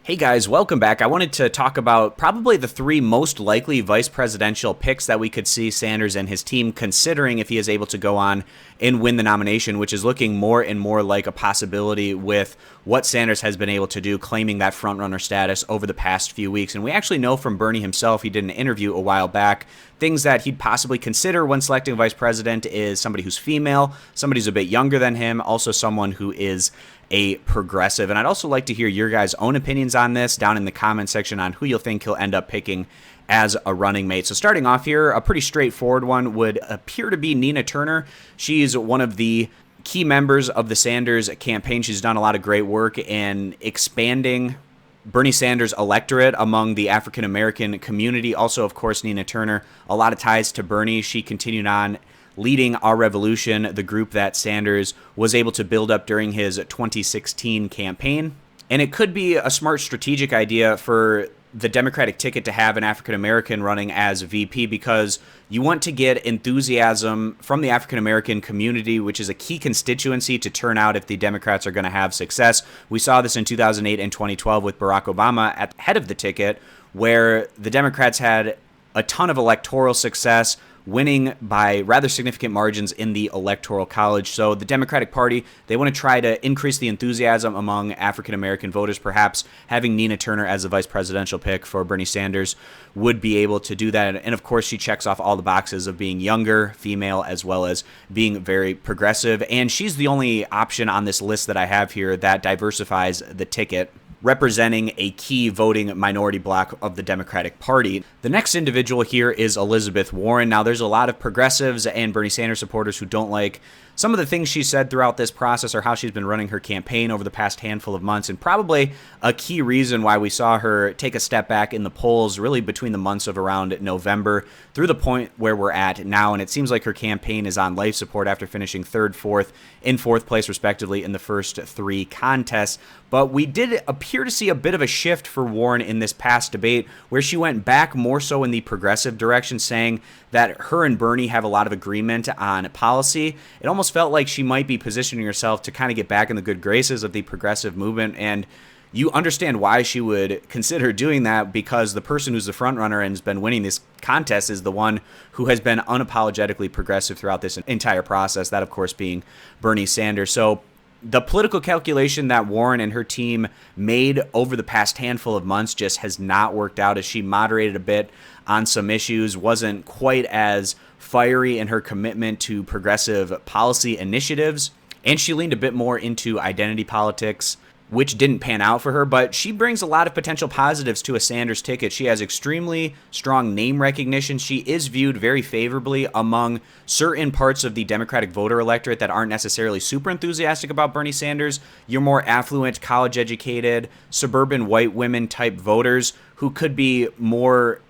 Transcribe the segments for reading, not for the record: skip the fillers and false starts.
Hey guys, welcome back. I wanted to talk about probably the three most likely vice presidential picks that we could see Sanders and his team considering if he is able to go on and win the nomination, which is looking more and more like a possibility with what Sanders has been able to do, claiming that frontrunner status over the past few weeks. And we actually know from Bernie himself, he did an interview a while back, things that he'd possibly consider when selecting a vice president is somebody who's female, somebody who's a bit younger than him, also someone who is a progressive. And I'd also like to hear your guys' own opinions on this down in the comment section on who you'll think he'll end up picking as a running mate. So starting off here, a pretty straightforward one would appear to be Nina Turner. She's one of the key members of the Sanders campaign. She's done a lot of great work in expanding Bernie Sanders' electorate among the African-American community. Also, of course, Nina Turner, a lot of ties to Bernie. She continued on leading Our Revolution, the group that Sanders was able to build up during his 2016 campaign. And it could be a smart strategic idea for the Democratic ticket to have an African-American running as VP because you want to get enthusiasm from the African-American community, which is a key constituency to turn out if the Democrats are going to have success. We saw this in 2008 and 2012 with Barack Obama at the head of the ticket, where the Democrats had a ton of electoral success, winning by rather significant margins in the Electoral College. So the Democratic Party, they want to try to increase the enthusiasm among African-American voters. Perhaps having Nina Turner as the vice presidential pick for Bernie Sanders would be able to do that. And of course, she checks off all the boxes of being younger, female, as well as being very progressive. And she's the only option on this list that I have here that diversifies the ticket, representing a key voting minority bloc of the Democratic Party. The next individual here is Elizabeth Warren. Now, there's a lot of progressives and Bernie Sanders supporters who don't like some of the things she said throughout this process or how she's been running her campaign over the past handful of months, and probably a key reason why we saw her take a step back in the polls really between the months of around November through the point where we're at now. And it seems like her campaign is on life support after finishing third, fourth, and fourth place respectively in the first three contests. But we did appear to see a bit of a shift for Warren in this past debate where she went back more so in the progressive direction, saying that her and Bernie have a lot of agreement on policy. It almost felt like she might be positioning herself to kind of get back in the good graces of the progressive movement. And you understand why she would consider doing that, because the person who's the front runner and has been winning this contest is the one who has been unapologetically progressive throughout this entire process, that of course being Bernie Sanders. So the political calculation that Warren and her team made over the past handful of months just has not worked out, as she moderated a bit on some issues, wasn't quite as fiery in her commitment to progressive policy initiatives, and she leaned a bit more into identity politics, which didn't pan out for her. But she brings a lot of potential positives to a Sanders ticket. She has extremely strong name recognition. She is viewed very favorably among certain parts of the Democratic voter electorate that aren't necessarily super enthusiastic about Bernie Sanders. Your more affluent, college-educated, suburban white women type voters who could be more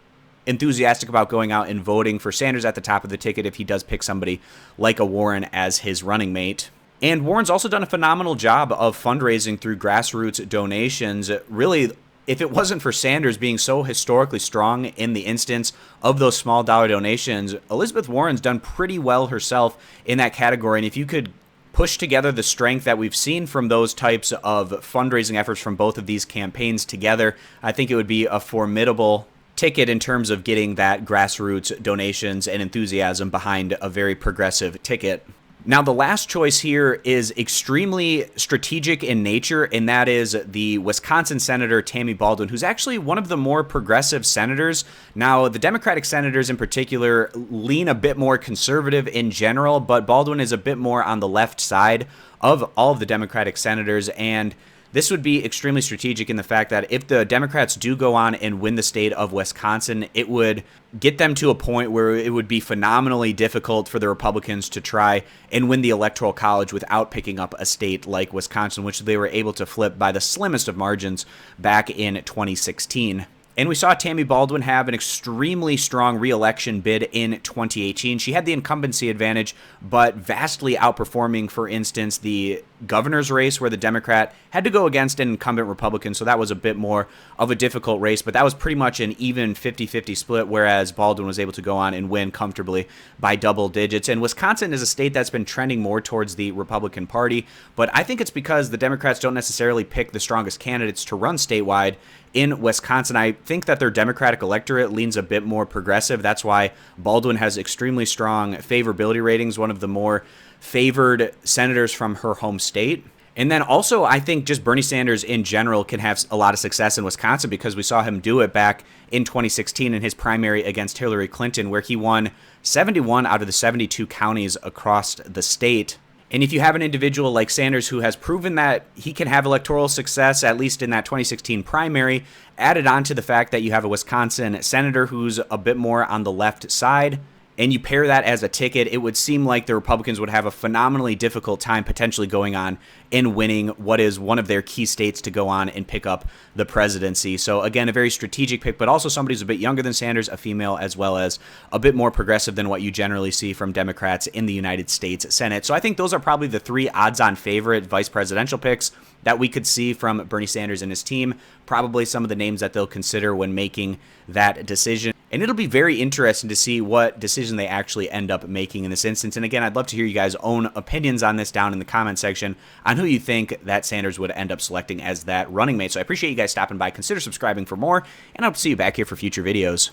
enthusiastic about going out and voting for Sanders at the top of the ticket if he does pick somebody like a Warren as his running mate. And Warren's also done a phenomenal job of fundraising through grassroots donations. Really, if it wasn't for Sanders being so historically strong in the instance of those small dollar donations, Elizabeth Warren's done pretty well herself in that category. And if you could push together the strength that we've seen from those types of fundraising efforts from both of these campaigns together, I think it would be a formidable ticket in terms of getting that grassroots donations and enthusiasm behind a very progressive ticket. Now, the last choice here is extremely strategic in nature, and that is the Wisconsin Senator Tammy Baldwin, who's actually one of the more progressive senators. Now, the Democratic senators in particular lean a bit more conservative in general, but Baldwin is a bit more on the left side of all of the Democratic senators, and this would be extremely strategic in the fact that if the Democrats do go on and win the state of Wisconsin, it would get them to a point where it would be phenomenally difficult for the Republicans to try and win the Electoral College without picking up a state like Wisconsin, which they were able to flip by the slimmest of margins back in 2016. And we saw Tammy Baldwin have an extremely strong re-election bid in 2018. She had the incumbency advantage, but vastly outperforming, for instance, the governor's race where the Democrat had to go against an incumbent Republican, so that was a bit more of a difficult race, but that was pretty much an even 50-50 split, whereas Baldwin was able to go on and win comfortably by double digits. And Wisconsin is a state that's been trending more towards the Republican Party, but I think it's because the Democrats don't necessarily pick the strongest candidates to run statewide. In Wisconsin, I think that their Democratic electorate leans a bit more progressive. That's why Baldwin has extremely strong favorability ratings, one of the more favored senators from her home state. And then also, I think just Bernie Sanders in general can have a lot of success in Wisconsin because we saw him do it back in 2016 in his primary against Hillary Clinton, where he won 71 out of the 72 counties across the state. And if you have an individual like Sanders who has proven that he can have electoral success, at least in that 2016 primary, added on to the fact that you have a Wisconsin senator who's a bit more on the left side, and you pair that as a ticket, it would seem like the Republicans would have a phenomenally difficult time potentially going on and winning what is one of their key states to go on and pick up the presidency. So again, a very strategic pick, but also somebody who's a bit younger than Sanders, a female, as well as a bit more progressive than what you generally see from Democrats in the United States Senate. So I think those are probably the three odds-on favorite vice presidential picks that we could see from Bernie Sanders and his team, probably some of the names that they'll consider when making that decision. And it'll be very interesting to see what decision they actually end up making in this instance. And again, I'd love to hear you guys' own opinions on this down in the comment section on who you think that Sanders would end up selecting as that running mate. So I appreciate you guys stopping by. Consider subscribing for more, and I hope to see you back here for future videos.